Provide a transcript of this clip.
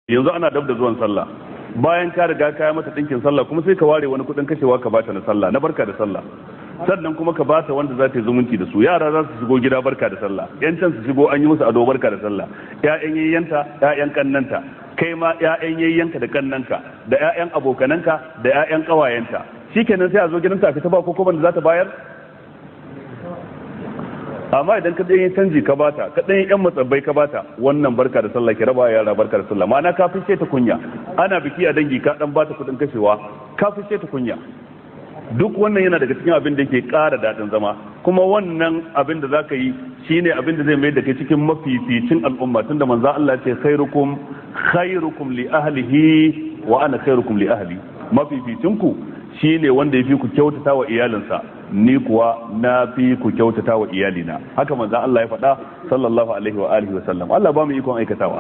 yanzu ana dab da zuwan sallah, bayan ka riga ka yi mata dinkin sallah kuma sai ka ware wani kudin kashewa ka bata na sallah na barka da sallah, sannan kuma ka bata wanda za ta yi zumunci da su. Yara za su shigo gida barka da sallah, yan can su shigo an yi musu ado barka da sallah, ƴaƴan yayyanta ƴaƴan kannanta, kai ma ƴaƴan yayyanka da kannanka da ƴaƴan abokananka da ƴaƴan ƙawayenta, shikenan sai a zo gidan ta ta ba ko kuma da za ta bayar. Amma idan ka ɗanyen canji ka bata, ka ɗanyen ƴan matsabbai ka bata, wannan barka da sallah ki raba yara barka da sallah, ma'ana ka fice ta kunya. Ana biki a dangi ka ɗan bata kuɗin kashewa, ka fice ta kunya. Duk wannan yana daga cikin abin da ke ƙara daɗin zama, kuma wannan abin da za ka yi shine abin da zai mai da kai cikin mafificin al'umma, tunda manzo Allah ce khairukum li ahlihi wa ana khairukum li ahli. Mafificin ku shine wanda yafi ku kyautata wa iyalinsa, ni kuwa na fi ku kyautata wa iyalina. Haka manzo Allah ya faɗa sallallahu alaihi wa alihi wa sallam. Allah ba mu ikon aikatawa.